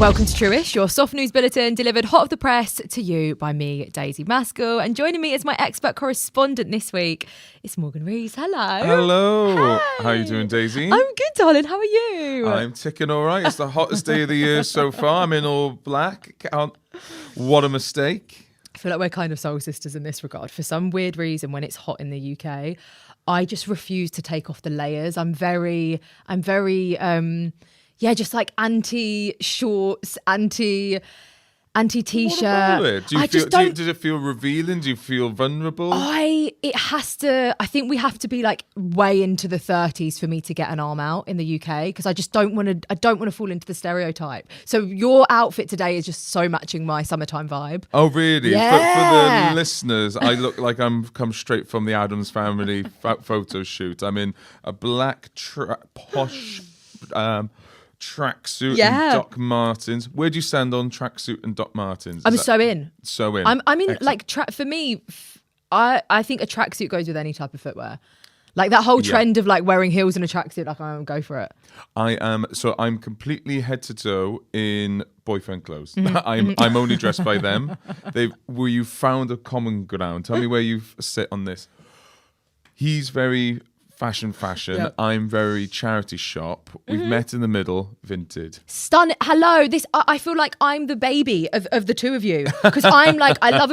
Welcome to Truish, your soft news bulletin delivered hot off the press to you by me, Daisy Maskell. And joining me as my expert correspondent this week is Morgan Rees. Hello. Hello. Hey. How are you doing, Daisy? I'm good, darling. How are you? I'm ticking all right. It's the hottest day of the year so far. I'm in all black. What a mistake. I feel like we're kind of soul sisters in this regard. For some weird reason, when it's hot in the UK, I just refuse to take off the layers. I'm very just like anti-shorts, anti-t-shirt. What about it? Does it feel revealing? Do you feel vulnerable? I think we have to be like way into the 30s for me to get an arm out in the UK, because I just don't want to fall into the stereotype. So your outfit today is just so matching my summertime vibe. Oh, really? Yeah. For the listeners, I look like I'm come straight from the Addams Family photo shoot. I'm in a black posh tracksuit and Doc Martens. Where do you stand on tracksuit and Doc Martens? I'm so in. So in. I'm in. Excellent. Like for me, I think a tracksuit goes with any type of footwear. Like that whole trend of like wearing heels in a tracksuit, like I go for it. I'm completely head to toe in boyfriend clothes. I'm only dressed by them. Where you found a common ground. Tell me where you sit on this. He's very fashion. Yep. I'm very charity shop. We've met in the middle, vintage. Stunning. Hello. I feel like I'm the baby of the two of you, because I'm like I love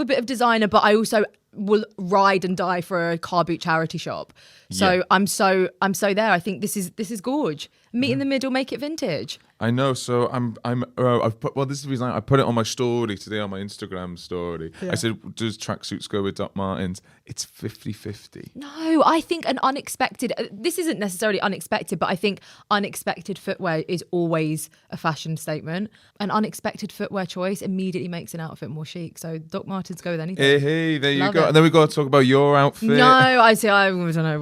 a bit of designer, but I also will ride and die for a car boot charity shop. So I'm so there. I think this is gorge. Meet in the middle, make it vintage. I know. So this is the reason I put it on my story today, on my Instagram story. Yeah. I said, does tracksuits go with Doc Martens? It's 50-50. No, I think an unexpected, this isn't necessarily unexpected, but I think unexpected footwear is always a fashion statement. An unexpected footwear choice immediately makes an outfit more chic. So Doc Martens go with anything. Hey, there you go. And then we've got to talk about your outfit. No, I don't know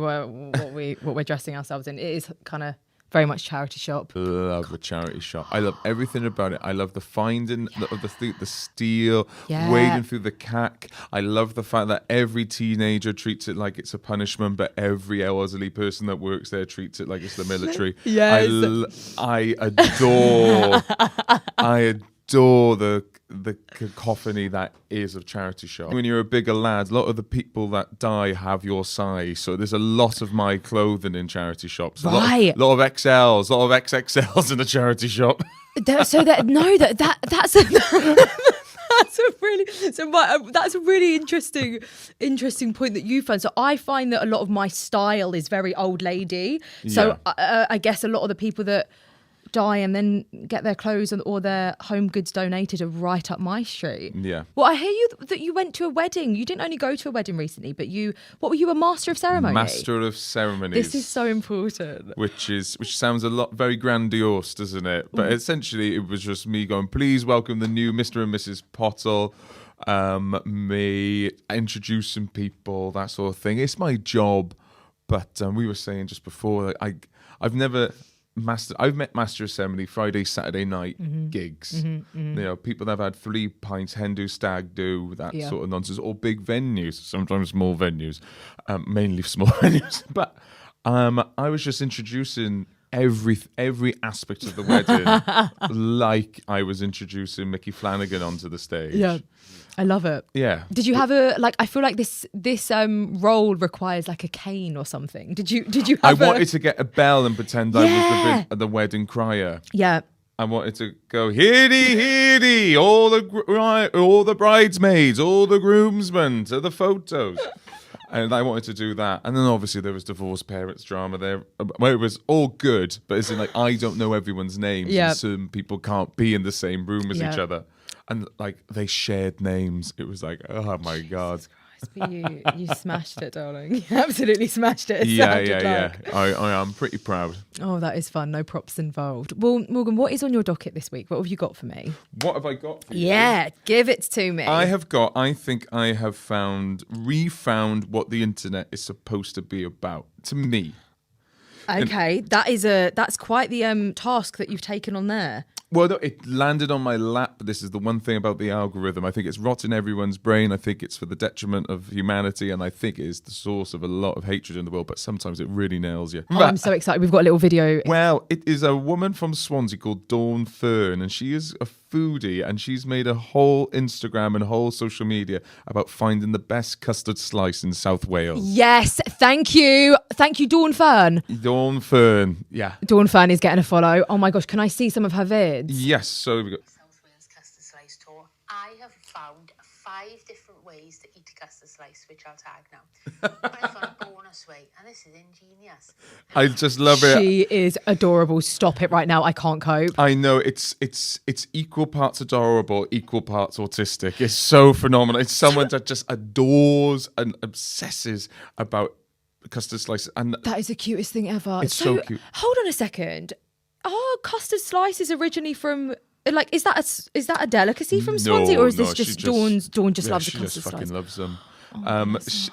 what we're dressing ourselves in. It is kind of very much charity shop. Love a charity shop. I love everything about it. I love the finding of the steel, wading through the cack. I love the fact that every teenager treats it like it's a punishment, but every elderly person that works there treats it like it's the military. Yes. I adore the cacophony that is of charity shop. When you're a bigger lad, a lot of the people that die have your size, so there's a lot of my clothing in charity shops. Right. A lot of XLs, a lot of XXLs in the charity shop. That's a really interesting point that you found. So I find that a lot of my style is very old lady. So I guess a lot of the people that die and then get their clothes or their home goods donated are right up my street. Yeah. Well, I hear that you went to a wedding. You didn't only go to a wedding recently, but what were you, a master of ceremony? Master of ceremonies. This is so important. Which sounds very grandiose, doesn't it? But essentially it was just me going, please welcome the new Mr. and Mrs. Pottle, me introducing people, that sort of thing. It's my job. But we were saying just before that I've met Master of Ceremony Friday, Saturday night gigs. You know, people that have had 3 pints, hen do, stag do, that sort of nonsense, or big venues, sometimes small venues, mainly small venues. But I was just introducing every aspect of the wedding like I was introducing Mickey Flanagan onto the stage. Yeah. I love it. Yeah. Did you have I feel like this role requires like a cane or something. Did you have wanted to get a bell and pretend I was the wedding crier. Yeah. I wanted to go, hear all the bridesmaids, all the groomsmen to the photos. And I wanted to do that. And then obviously there was divorced parents drama there, where it was all good, but it's like I don't know everyone's names. Yeah. And some people can't be in the same room as each other. And like they shared names. It was like, oh my God. But you smashed it, darling. You absolutely smashed it. Yeah. I am pretty proud. Oh, that is fun. No props involved. Well, Morgan, what is on your docket this week? What have you got for me? What have I got for you? Yeah, give it to me. I think I have refound what the internet is supposed to be about, to me. Okay, that's quite the task that you've taken on there. Well, no, it landed on my lap. This is the one thing about the algorithm. I think it's rotting everyone's brain. I think it's for the detriment of humanity, and I think it is the source of a lot of hatred in the world, but sometimes it really nails you. Oh, I'm so excited. We've got a little video. Well, it is a woman from Swansea called Dawn Fern, and she is a foodie, and she's made a whole Instagram and whole social media about finding the best custard slice in South Wales. Yes, thank you. Thank you, Dawn Fern. Dawn Fern, yeah. Dawn Fern is getting a follow. Oh my gosh, can I see some of her vids? Yes, so we got South Wales custard slice tour. I have found 5 different ways to eat a custard slice, which I'll tag now. But I found a bonus way, and this is ingenious. I just love it. She is adorable. Stop it right now. I can't cope. I know it's equal parts adorable, equal parts autistic. It's so phenomenal. It's someone that just adores and obsesses about custard slices, and That is the cutest thing ever. It's so cute. Hold on a second. Are custard slices originally from like is that a delicacy from Swansea, or is this just Dawn just loves a she custard just fucking slice? loves them.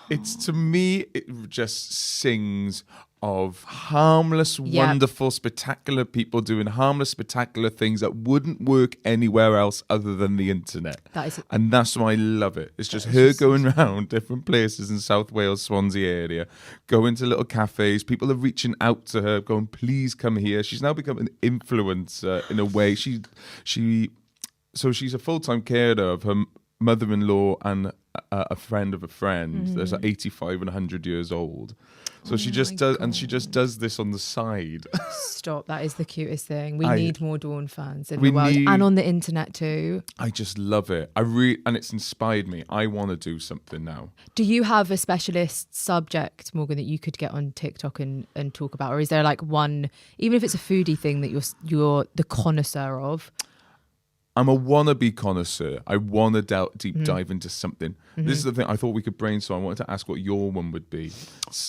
It's to me, it just sings of harmless, wonderful, spectacular people doing harmless, spectacular things that wouldn't work anywhere else other than the internet. And that's why I love it. It's just her going around different places in South Wales, Swansea area, going to little cafes. People are reaching out to her, going, "Please come here." She's now become an influencer in a way. So she's a full-time carer of her mother-in-law and a friend of a friend. There's 85 and 100 years old. So she just does, and she just does this on the side. Stop! That is the cutest thing. We need more Dawn fans in the world and on the internet too. I just love it. And it's inspired me. I want to do something now. Do you have a specialist subject, Morgan, that you could get on TikTok and talk about, or is there like one, even if it's a foodie thing that you're the connoisseur of? I'm a wannabe connoisseur. I want to deep dive into something. This is the thing. I thought we could brainstorm. I wanted to ask what your one would be.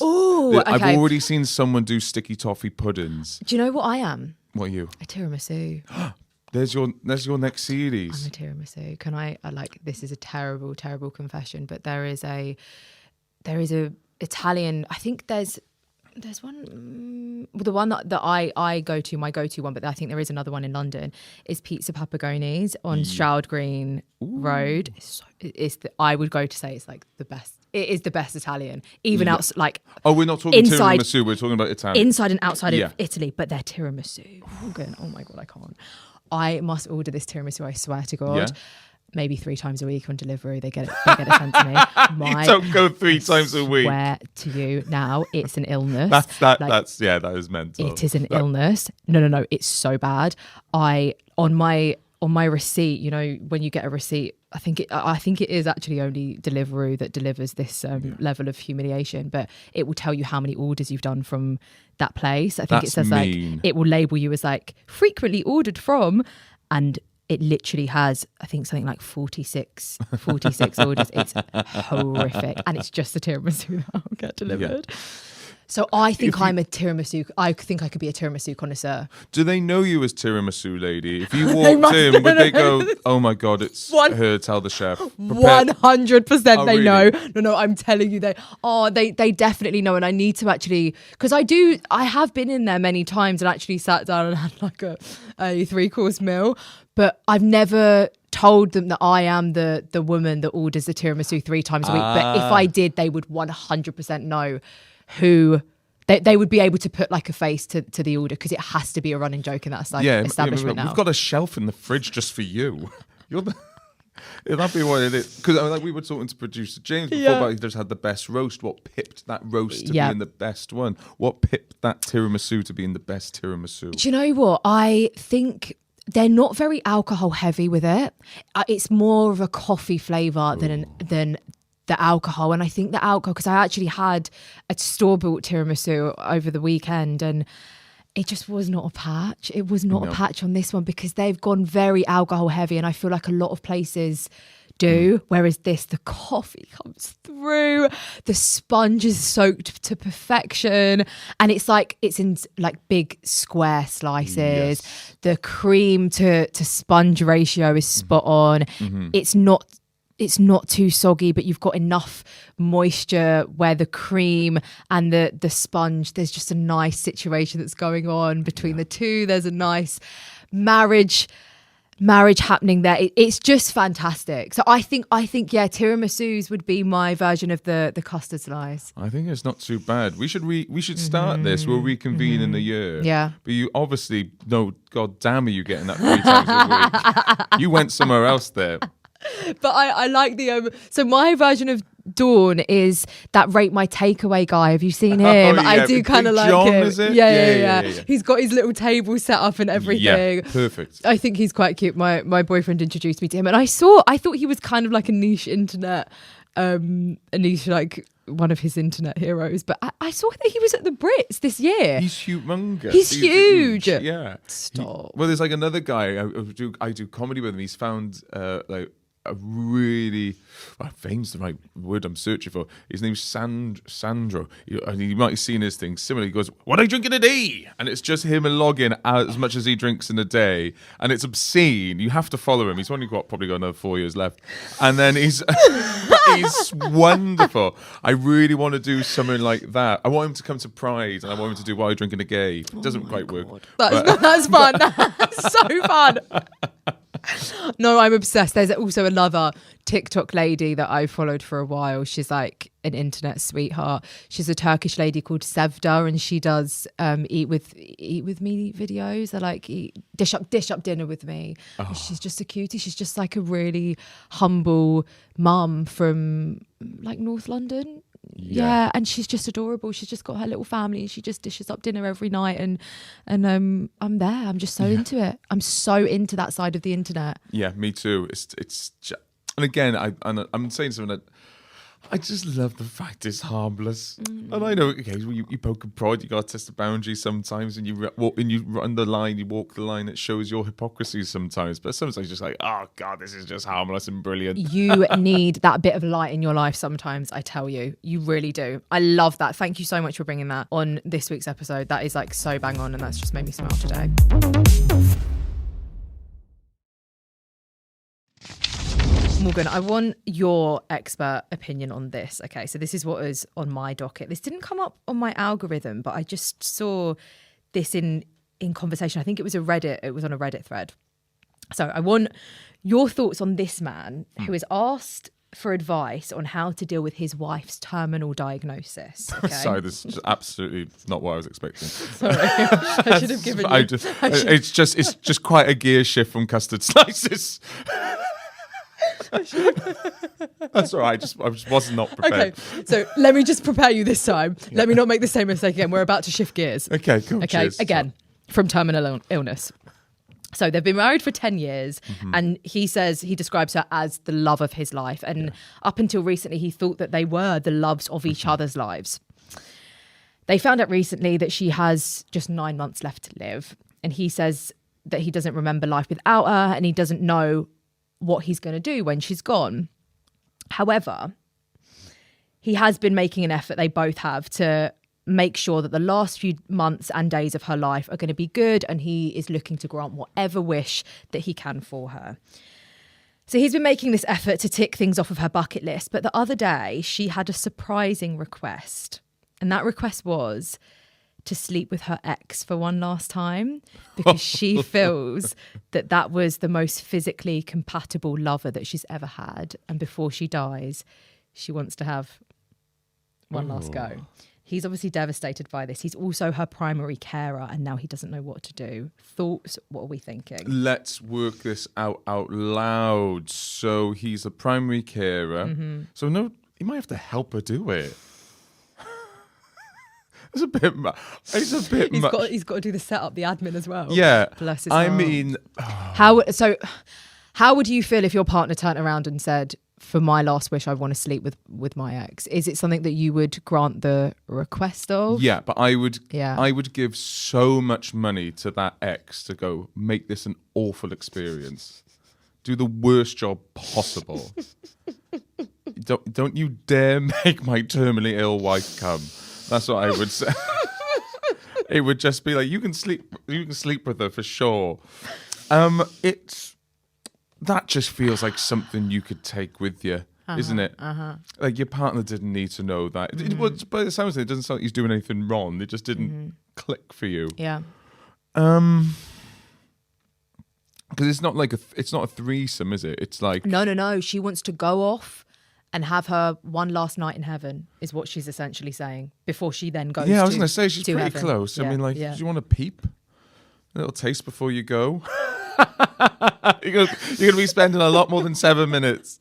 Oh, okay. I've already seen someone do sticky toffee puddings. Do you know what I am? What are you? A tiramisu. There's your next series. I'm a tiramisu. Can I like, this is a terrible, terrible confession, but there is a Italian, I think there's one, the one that I go to, my go-to one, but I think there is another one in London, is Pizza Papagoni's on Stroud Green Road. I would go to say it's like the best. It is the best Italian, even out like. Oh, we're not talking inside, tiramisu. We're talking about Italian. Inside and outside of Italy, but their tiramisu. Morgan, oh my God, I can't. I must order this tiramisu, I swear to God. Yeah. Maybe 3 times a week on delivery. They get it sent to me. You don't go 3 times a week. Swear to you now, it's an illness. That is mental. It is an illness. No. It's so bad. On my receipt, you know, when you get a receipt, I think it is actually only Deliveroo that delivers this level of humiliation, but it will tell you how many orders you've done from that place. I think it says mean. Like it will label you as like frequently ordered from, and it literally has, I think, something like 46 orders. It's horrific. And it's just the tiramisu that will get delivered. Yeah. So I think I think I could be a tiramisu connoisseur. Do they know you as tiramisu lady? If you walked in, would they go, "Oh my God, it's her, tell the chef." 100% they really? know. No, I'm telling you, they definitely know. And I need to actually, because I have been in there many times and actually sat down and had like a 3-course meal. But I've never told them that I am the woman that orders the tiramisu 3 times a week. But if I did, they would 100% know who they would be able to put like a face to the order, because it has to be a running joke in that establishment now. We've got a shelf in the fridge just for you. That'd be what it is. Because we were talking to producer James before about he just had the best roast. What pipped that roast to being the best one? What pipped that tiramisu to being the best tiramisu? Do you know what? I think they're not very alcohol heavy with it. It's more of a coffee flavour than the alcohol. And I think the alcohol, because I actually had a store-bought tiramisu over the weekend, and it just was not a patch. It was not a patch on this one, because they've gone very alcohol heavy, and I feel like a lot of places do. Whereas the coffee comes through, the sponge is soaked to perfection, and it's in like big square slices. Yes. The cream to sponge ratio is spot on. Mm-hmm. It's not too soggy, but you've got enough moisture where the cream and the sponge, there's just a nice situation that's going on between the two. There's a nice marriage happening there. It's just fantastic. So I think yeah, tiramisus would be my version of the custard slice. I think it's not too bad. We should start this. We'll reconvene in a year. Yeah. But you obviously no. God damn, are you getting that 3 times a week? You went somewhere else there. But I like the so my version of Dawn is that Rate My Takeaway guy. Have you seen him? Oh, yeah. I do kind of like John, him. is it? Yeah. He's got his little table set up and everything. Yeah, perfect. I think he's quite cute. My boyfriend introduced me to him, and I thought he was kind of like a niche internet, like one of his internet heroes. But I saw that he was at the Brits this year. He's humongous. He's huge. Yeah. Stop. Well, there's like another guy I do comedy with him. He's found like a really fame's the right word I'm searching for. His name's Sandro. You might have seen his thing. Similarly, he goes, "What are you drinking a day?" And it's just him logging as much as he drinks in a day, and it's obscene. You have to follow him. He's probably got another 4 years left, and then he's wonderful. I really want to do something like that. I want him to come to Pride, and I want him to do "What are you drinking a gay?" It doesn't quite work. That's fun. That's so fun. No, I'm obsessed. There's also another TikTok lady that I followed for a while. She's like an internet sweetheart. She's a Turkish lady called Sevda, and she does eat with me videos. They're like dish up dinner with me. Oh. She's just a cutie. She's just like a really humble mum from like North London. Yeah, and she's just adorable. She's just got her little family, and she just dishes up dinner every night. And I'm there. I'm just so into it. I'm so into that side of the internet. Yeah, me too. It's and again, I'm saying something that I just love the fact it's harmless. And I know, okay, you poke and prod, you got to test the boundaries sometimes, and you run the line, you walk the line. It shows your hypocrisy sometimes, but sometimes you're just like, oh God, this is just harmless and brilliant. You need that bit of light in your life sometimes, I tell you. You really do. I love that. Thank you so much for bringing that on this week's episode. That is like so bang on, and that's just made me smile today. Morgan, I want your expert opinion on this. Okay, so this is what was on my docket. This didn't come up on my algorithm, but I just saw this in conversation. I think it was on a Reddit thread. So I want your thoughts on this man who is asked for advice on how to deal with his wife's terminal diagnosis. Okay? Sorry, this is absolutely not what I was expecting. Sorry, I should have given you. It's just quite a gear shift from custard slices. That's all right. I just was not prepared. Okay, so let me just prepare you this time. Yeah. Let me not make the same mistake again. We're about to shift gears. Okay, cool. Okay, cheers. Again, from terminal illness. So they've been married for 10 years, and he says he describes her as the love of his life. And up until recently, he thought that they were the loves of each other's lives. They found out recently that she has just 9 months left to live. And he says that he doesn't remember life without her, and he doesn't know what he's going to do when she's gone. However, he has been making an effort, they both have, to make sure that the last few months and days of her life are going to be good, and he is looking to grant whatever wish that he can for her. So he's been making this effort to tick things off of her bucket list, but the other day she had a surprising request, and that request was to sleep with her ex for one last time, because she feels that was the most physically compatible lover that she's ever had. And before she dies, she wants to have one last go. He's obviously devastated by this. He's also her primary carer, and now he doesn't know what to do. Thoughts? What are we thinking? Let's work this out loud. So he's a primary carer. So no, he might have to help her do it. It's a bit much. He's got to do the setup, the admin as well. Yeah. Bless his heart. I mean, how would you feel if your partner turned around and said, for my last wish, I want to sleep with my ex? Is it something that you would grant the request of? Yeah, but I would give so much money to that ex to go make this an awful experience. Do the worst job possible. Don't you dare make my terminally ill wife come. That's what I would say. It would just be like, you can sleep with her for sure. That just feels like something you could take with you, isn't it? Like your partner didn't need to know that. But it sounds like it doesn't sound like he's doing anything wrong. It just didn't click for you. Yeah. Because it's not like it's not a threesome, is it? It's like No. She wants to go off and have her one last night in heaven, is what she's essentially saying, before she then goes. Yeah, I was going to say she's to pretty heaven. close. I mean, like, do you want a peep? A little taste before you go. You're going to be spending a lot more than 7 minutes.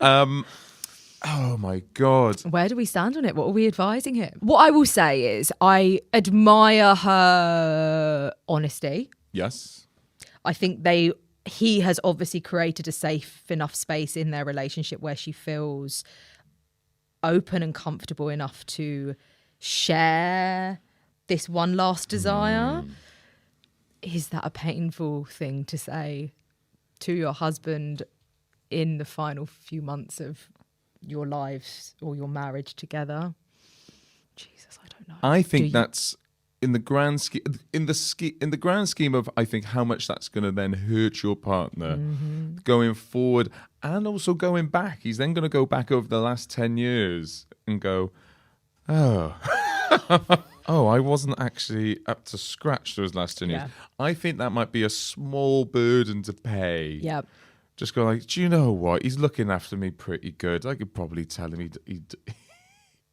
Oh my God. Where do we stand on it? What are we advising him? What I will say is I admire her honesty. Yes. I think he has obviously created a safe enough space in their relationship where she feels open and comfortable enough to share this one last desire. Is that a painful thing to say to your husband in the final few months of your lives or your marriage together? Jesus, I don't know. I think that's in the grand scheme of, I think, how much that's going to then hurt your partner going forward, and also going back. He's then going to go back over the last 10 years and go, oh, I wasn't actually up to scratch those last 10 years. Yeah. I think that might be a small burden to pay. Yeah. Just go like, do you know what? He's looking after me pretty good. I could probably tell him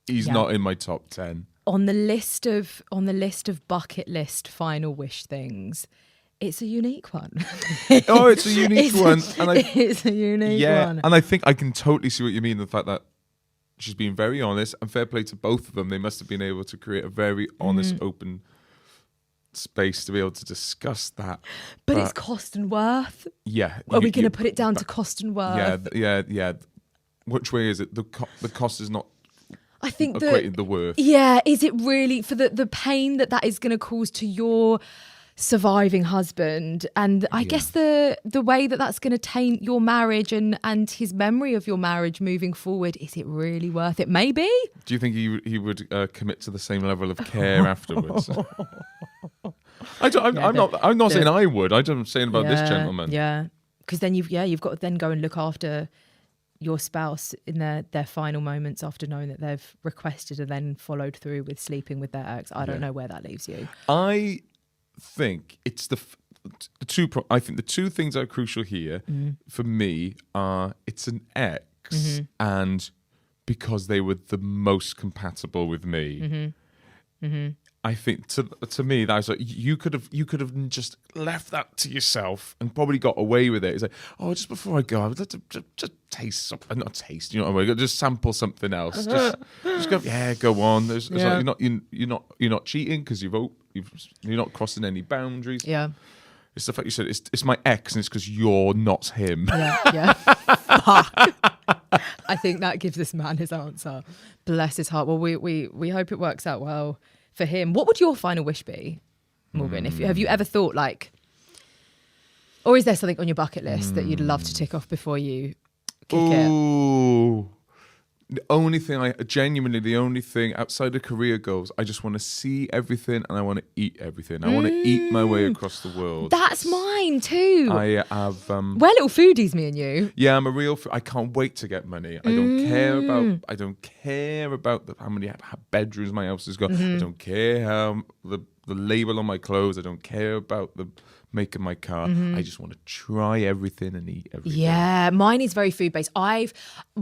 he's not in my top 10. On the list of bucket list final wish things, it's a unique one. It's a unique one. It's a unique one. And I think I can totally see what you mean. The fact that she's been very honest, and fair play to both of them. They must have been able to create a very honest, open space to be able to discuss that. But it's cost and worth. Yeah. Are we going to put it down to cost and worth? Yeah. Which way is it? The cost is not, I think, equating the worth. Yeah, is it really for the pain that is going to cause to your surviving husband? And I guess the way that's going to taint your marriage and his memory of your marriage moving forward, is it really worth it? Maybe. Do you think he would commit to the same level of care afterwards? I'm not saying I would. I'm saying about this gentleman. Yeah, because then you've got to then go and look after your spouse in their final moments after knowing that they've requested and then followed through with sleeping with their ex. I don't know where that leaves you. I think it's the two things that are crucial here for me are it's an ex and because they were the most compatible with me. I think to me that was like you could have just left that to yourself and probably got away with it. It's like, oh, just before I go, I would like to just taste something, not taste, you know what I mean? Just sample something else. Just go, go on. It's like you're not cheating because you're not crossing any boundaries. Yeah. It's the fact you said it's my ex and it's because you're not him. Yeah. I think that gives this man his answer. Bless his heart. Well, we hope it works out well for him. What would your final wish be, Morgan? Have you ever thought or is there something on your bucket list that you'd love to tick off before you kick it? The only thing outside of career goals, I just want to see everything and I want to eat everything. I want to eat my way across the world. That's mine too. I have. We're little foodies, me and you. Yeah, I'm a real. I can't wait to get money. I don't care about how many bedrooms my house has got. I don't care how the label on my clothes. I don't care about the make of my car. I just want to try everything and eat everything. Yeah, mine is very food based.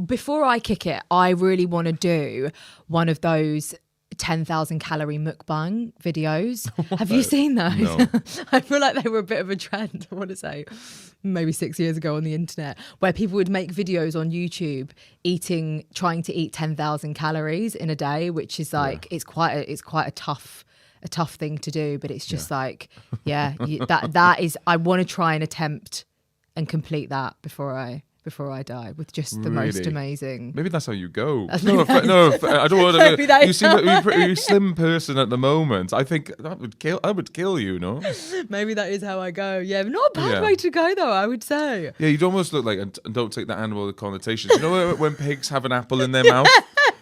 Before I kick it, I really want to do one of those 10,000 calorie mukbang videos. Have you seen those? No. I feel like they were a bit of a trend, I want to say, maybe 6 years ago on the internet, where people would make videos on YouTube trying to eat 10,000 calories in a day, which is it's quite a tough thing to do, but it's just that is, I want to try and attempt and complete that before I die with just the most amazing. Maybe that's how you go. No, I don't want to. You seem like a pretty slim person at the moment. I think that would kill you, no? Maybe that is how I go. Yeah, not a bad way to go though, I would say. Yeah, you'd almost look like, and don't take that animal connotations. You know when pigs have an apple in their mouth?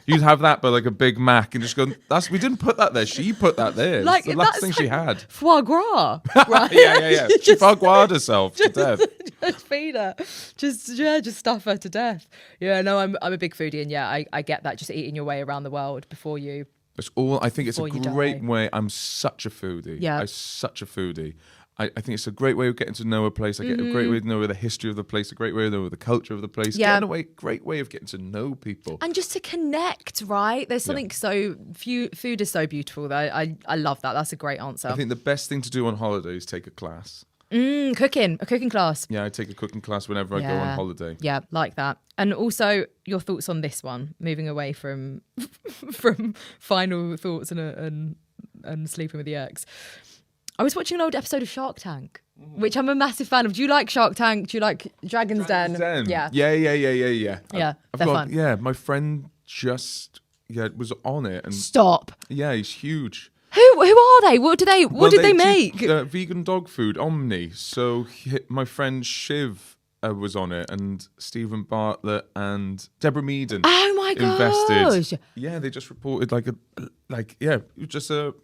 You'd have that, but like a Big Mac, and just go. We didn't put that there. She put that there. It's the last thing she had. Foie gras, right? yeah. She foie gras herself to death. Just feed her. Just stuff her to death. Yeah, no, I'm a big foodie, and I get that. Just eating your way around the world before you. I think it's a great way. I'm such a foodie. Yeah, I'm such a foodie. I think it's a great way of getting to know a place. I get a great way to know the history of the place, a great way to know the culture of the place. Yeah. Great way of getting to know people. And just to connect, right? There's something food is so beautiful. Though I love that. That's a great answer. I think the best thing to do on holiday is take a class. A cooking class. Yeah, I take a cooking class whenever I go on holiday. Yeah, like that. And also your thoughts on this one, moving away from final thoughts and sleeping with the ex. I was watching an old episode of Shark Tank, which I'm a massive fan of. Do you like Shark Tank? Do you like Dragon's Den? Yeah. Yeah. Yeah, they're fun. Yeah, my friend just was on it. And Stop. yeah, he's huge. Who are they? What did they make? Vegan dog food, Omni. So my friend Shiv was on it, and Stephen Bartlett and Deborah Meaden. Oh my invested. gosh. Yeah, they just reported just a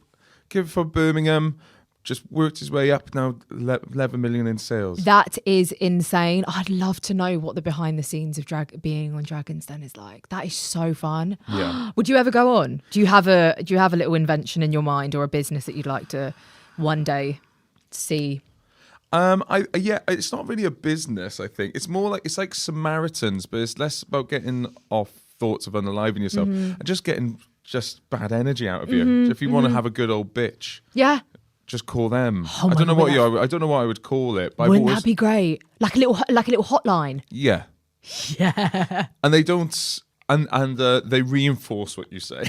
kid from Birmingham. Just worked his way up now, 11 million in sales. That is insane. I'd love to know what the behind the scenes of being on Dragon's Den is like. That is so fun. Yeah. Would you ever go on? Do you have a little invention in your mind or a business that you'd like to one day see? It's not really a business. I think it's more like Samaritans, but it's less about getting off thoughts of unaliving yourself and just getting bad energy out of you. If you want to have a good old bitch, Yeah. just call them. Oh I don't know my God, I don't know what I would call it. But Wouldn't that be great? Like a little hotline. Yeah. Yeah. And they don't, and they reinforce what you say.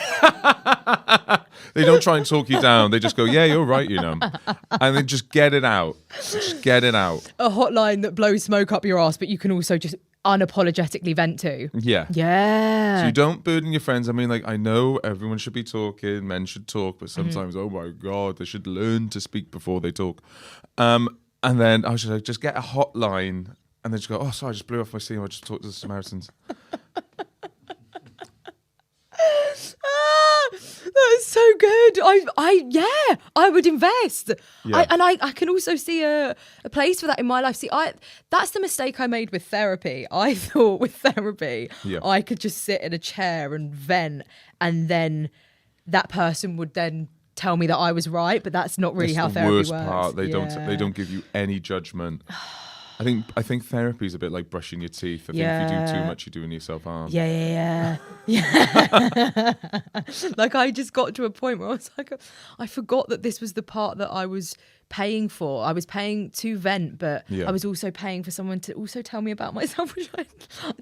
They don't try and talk you down. They just go, yeah, you're right, and then just get it out. Just get it out. A hotline that blows smoke up your ass, but you can also just unapologetically vent to. Yeah. Yeah. So you don't burden your friends. I mean, I know everyone should be talking, men should talk, but sometimes, oh my God, they should learn to speak before they talk. And then I should just get a hotline and then just go, oh, sorry, I just blew off my steam. I just talked to the Samaritans. That is so good. I would invest. Yeah. I can also see a place for that in my life. See, that's the mistake I made with therapy. I thought with therapy, I could just sit in a chair and vent, and then that person would then tell me that I was right. But that's not really how therapy works. That's the worst part. They don't give you any judgment. I think therapy is a bit like brushing your teeth. I think if you do too much, you're doing yourself harm. Yeah. Like I just got to a point where I was like, I forgot that this was the part that I was paying for. I was paying to vent, but I was also paying for someone to also tell me about myself, which I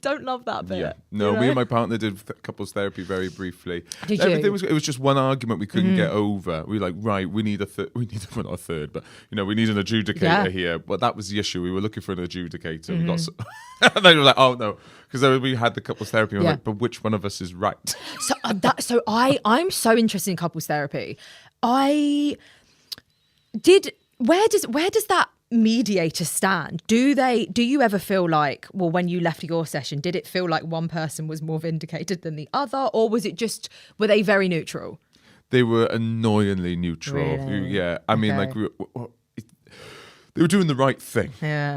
don't love that bit. Yeah. No, me and my partner did couples therapy very briefly. Did Everything you? It was just one argument we couldn't get over. We were like, right, we need well, not a third, but we need an adjudicator here. But that was the issue. We were looking for an adjudicator. We got and they were like, oh no, because we had the couples therapy. And we're like, but which one of us is right? So I'm so interested in couples therapy. Where does that mediator stand? Do you ever feel like, well, when you left your session, did it feel like one person was more vindicated than the other, or were they very neutral? They were annoyingly neutral. Really? Yeah, I mean, they were doing the right thing,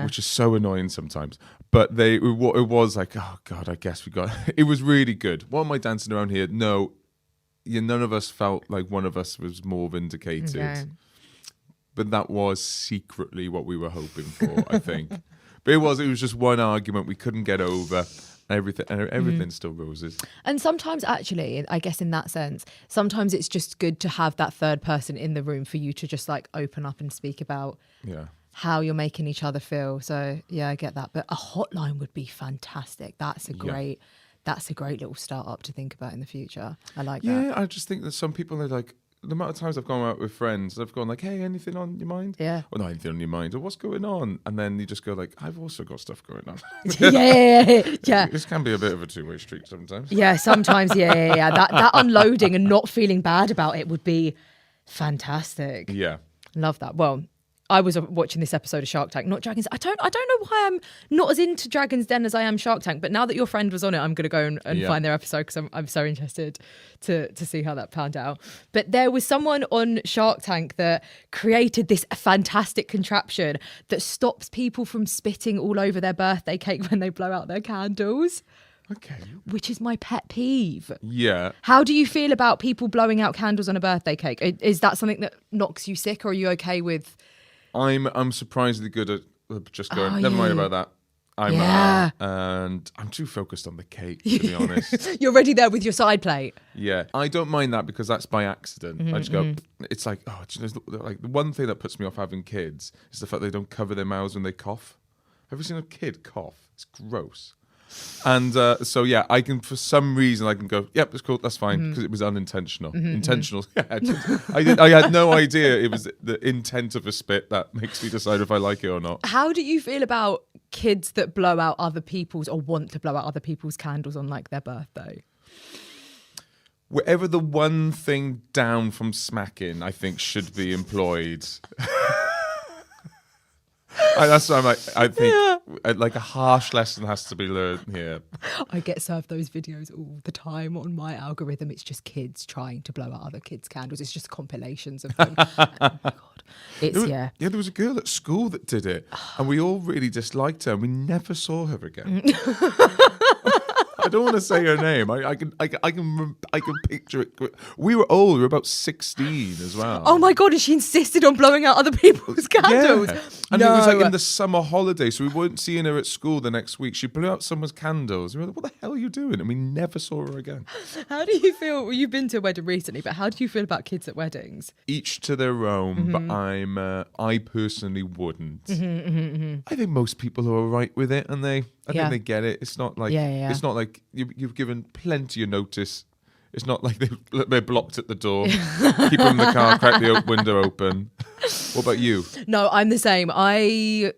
which is so annoying sometimes. But it was like, oh God, I guess we got. It was really good. What am I dancing around here? No, none of us felt like one of us was more vindicated. Okay. But that was secretly what we were hoping for, I think. But it was just one argument we couldn't get over. Everything's still roses. And sometimes, actually, I guess in that sense, sometimes it's just good to have that third person in the room for you to just like open up and speak about how you're making each other feel. So yeah, I get that. But a hotline would be fantastic. That's a great little startup to think about in the future. I like that. Yeah, I just think that some people are like, the amount of times I've gone out with friends, I've gone like, hey, anything on your mind? Yeah. Well, not anything on your mind. Or what's going on? And then you just go like, I've also got stuff going on. Yeah. This can be a bit of a two-way street sometimes. Yeah, sometimes, yeah. That unloading and not feeling bad about it would be fantastic. Yeah. Love that. Well, I was watching this episode of Shark Tank, not Dragons. I don't know why I'm not as into Dragon's Den as I am Shark Tank, but now that your friend was on it, I'm going to go and find their episode because I'm so interested to see how that panned out. But there was someone on Shark Tank that created this fantastic contraption that stops people from spitting all over their birthday cake when they blow out their candles. Okay. Which is my pet peeve. Yeah. How do you feel about people blowing out candles on a birthday cake? Is that something that knocks you sick, or are you okay with... I'm surprisingly good at just going, never mind about that. And I'm too focused on the cake, to be honest. You're already there with your side plate. Yeah, I don't mind that because that's by accident. I just go, it's like, like the one thing that puts me off having kids is the fact they don't cover their mouths when they cough. Have you seen a kid cough? It's gross. And so yeah, I can, for some reason, I can go, yep, it's cool, that's fine, because it was unintentional. Intentional. Yeah, I had no idea it was the intent of a spit that makes me decide if I like it or not. How do you feel about kids that blow out other people's or want to blow out other people's candles on like their birthday? Wherever the one thing down from smacking, I think, should be employed. That's what I'm like. I think like a harsh lesson has to be learned here. I get served those videos all the time on my algorithm. It's just kids trying to blow out other kids' candles. It's just compilations of them. Oh my God. Yeah, there was a girl at school that did it, and we all really disliked her, and we never saw her again. I don't want to say her name. I can picture it. We were old. We were about 16 as well. Oh my God! And she insisted on blowing out other people's candles. Yeah. And it was like in the summer holiday, so we weren't seeing her at school the next week. She blew out someone's candles. We were like, "What the hell are you doing?" And we never saw her again. How do you feel? Well, you've been to a wedding recently, but how do you feel about kids at weddings? Each to their own, but I personally wouldn't. I think most people are all right with it, and I think they get it. It's not like it's not like you've given plenty of notice. It's not like they're blocked at the door. Keep them in the car, crack the window open. What about you? No, I'm the same. I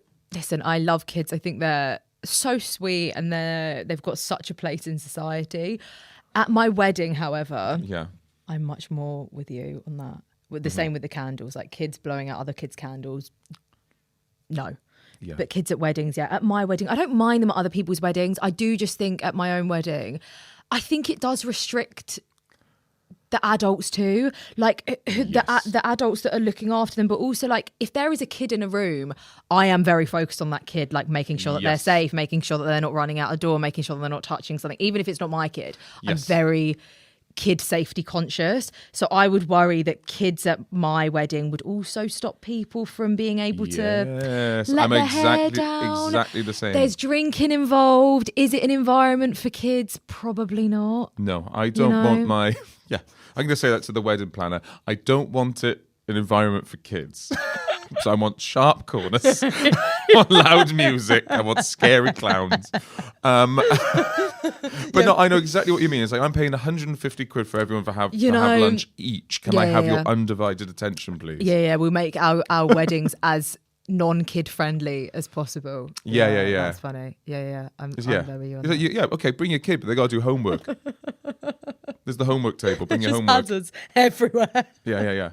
love kids. I think they're so sweet and they've got such a place in society. At my wedding, however, I'm much more with you on that. With the same with the candles, like kids blowing out other kids' candles. No. Yeah. But kids at weddings, at my wedding, I don't mind them at other people's weddings. I do just think at my own wedding, I think it does restrict the adults too, like the adults that are looking after them, but also like if there is a kid in a room, I am very focused on that kid, like making sure that they're safe, making sure that they're not running out the door, making sure that they're not touching something, even if it's not my kid. I'm very kid safety conscious, so I would worry that kids at my wedding would also stop people from being able to let their hair down. Exactly the same. There's drinking involved. Is it an environment for kids? Probably not. No, I don't want my I'm going to say that to the wedding planner. I don't want it an environment for kids. So I want sharp corners, I want loud music, I want scary clowns. But no, I know exactly what you mean. It's like I'm paying 150 quid for everyone to have lunch each. Can I have your undivided attention, please? Yeah, we'll make our weddings as non-kid friendly as possible. Yeah. That's funny. I'm there with you on that. Okay, bring your kid, but they got to do homework. There's the homework table. Bring your homework. Hazards everywhere. Yeah.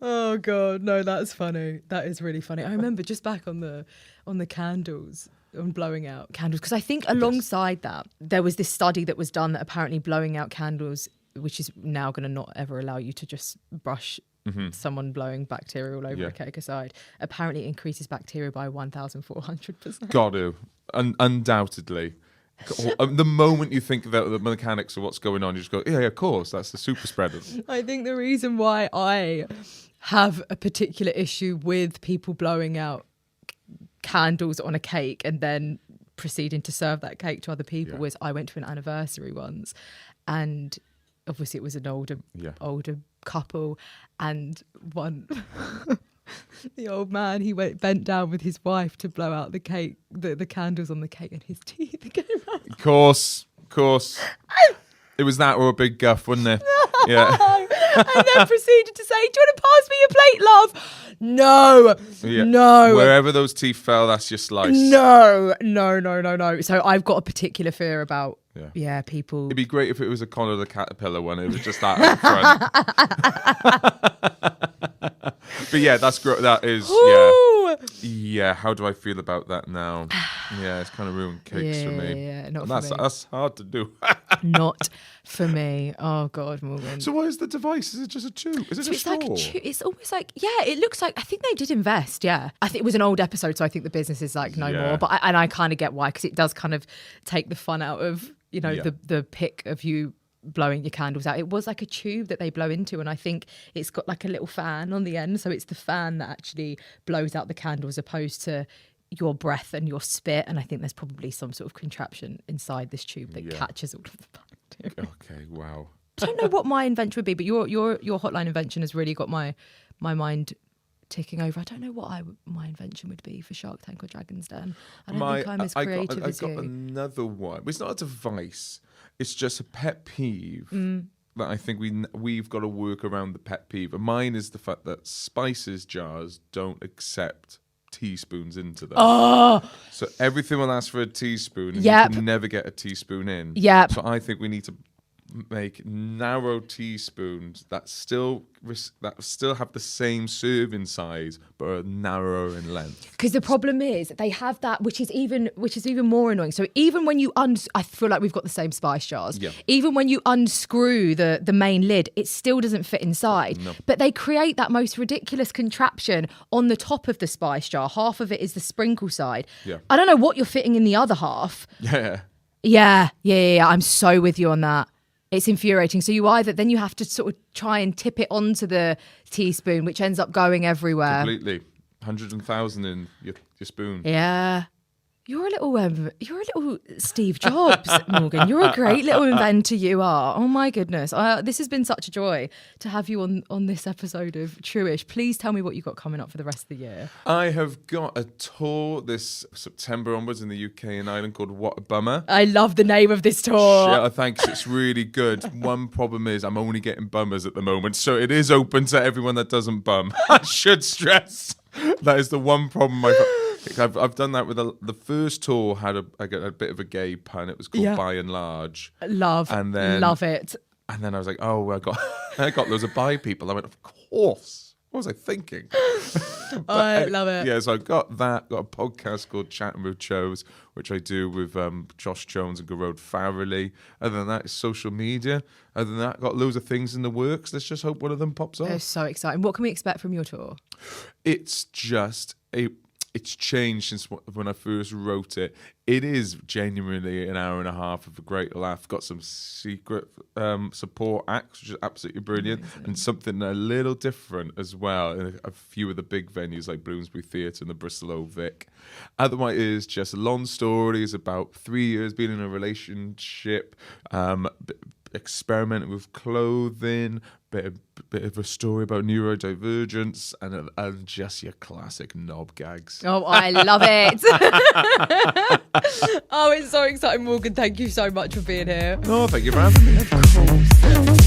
Oh God, no, that's funny. That is really funny. I remember just back on the candles, on blowing out candles, because I think alongside that there was this study that was done that apparently blowing out candles, which is now going to not ever allow you to just brush someone blowing bacteria all over a cake aside, apparently increases bacteria by 1,400%. Got to, undoubtedly. The moment you think about the mechanics of what's going on, you just go, yeah, of course, that's the super spreader. I think the reason why I have a particular issue with people blowing out candles on a cake and then proceeding to serve that cake to other people was I went to an anniversary once, and obviously it was an older couple, and one the old man, he bent down with his wife to blow out the cake, the candles on the cake, and his teeth came out. Of course. It was that or a big guff, wasn't it? Yeah. And then proceeded to say, "Do you want to pass me your plate, love?" No. Wherever those teeth fell, that's your slice. No. So I've got a particular fear about people. It'd be great if it was a Connor the Caterpillar one. It was just that up front. But yeah, that's great. That is, yeah. How do I feel about that now? Yeah, it's kind of ruined cakes for me. Yeah, not and for me. That's hard to do. Not for me. Oh God, Morgan. So what is the device? Is it just a tube? Is it a straw? Like a tube. It's almost like, it looks like, I think they did invest. Yeah, I think it was an old episode, so I think the business is like no more. But I kind of get why, because it does kind of take the fun out of the pick of you blowing your candles out. It was like a tube that they blow into, and I think it's got like a little fan on the end, so it's the fan that actually blows out the candle as opposed to your breath and your spit. And I think there's probably some sort of contraption inside this tube that catches all of the bacteria. Okay, wow. I don't know what my invention would be, but your hotline invention has really got my mind ticking over. I don't know what my invention would be for Shark Tank or Dragon's Den. I don't think I'm as creative as you. I got another one. It's not a device. It's just a pet peeve that I think we've got to work around the pet peeve. And mine is the fact that spices jars don't accept teaspoons into them. Oh, so everything will ask for a teaspoon, and you can never get a teaspoon in. Yep. So I think we need to make narrow teaspoons that still have the same serving size but are narrower in length. Because the problem is they have that, which is even more annoying. So even when you I feel like we've got the same spice jars. Yeah. Even when you unscrew the main lid, it still doesn't fit inside. No. But they create that most ridiculous contraption on the top of the spice jar. Half of it is the sprinkle side. Yeah. I don't know what you're fitting in the other half. Yeah. Yeah. I'm so with you on that. It's infuriating. So you have to sort of try and tip it onto the teaspoon, which ends up going everywhere. Completely. 100,000 in your spoon. Yeah. You're a little Steve Jobs, Morgan. You're a great little inventor, you are. Oh my goodness. This has been such a joy to have you on this episode of Truish. Please tell me what you've got coming up for the rest of the year. I have got a tour this September onwards in the UK and Ireland called What a Bummer. I love the name of this tour. Yeah, thanks. It's really good. One problem is I'm only getting bummers at the moment, so it is open to everyone that doesn't bum. I should stress. That is the one problem I've done that with the first tour had a bit of a gay pun. It was called By and Large. Love it. And then I was like, oh, I got loads of bi people. I went, of course. What was I thinking? I love it. Yeah, so I got a podcast called Chatting with Chose, which I do with Josh Jones and Garode Farrelly. Other than that, it's social media. Other than that, got loads of things in the works. Let's just hope one of them pops off. It's so exciting. What can we expect from your tour? It's just it's changed since when I first wrote it. It is genuinely an hour and a half of a great laugh. Got some secret support acts, which is absolutely brilliant. Amazing. And something a little different as well in a few of the big venues like Bloomsbury Theatre and the Bristol Old Vic. Otherwise, it is just long stories about 3 years being in a relationship, experimenting with clothing, bit of a story about neurodivergence, and just your classic knob gags. Oh, I love it. Oh, it's so exciting, Morgan. Thank you so much for being here. Oh, thank you for having me. Of course.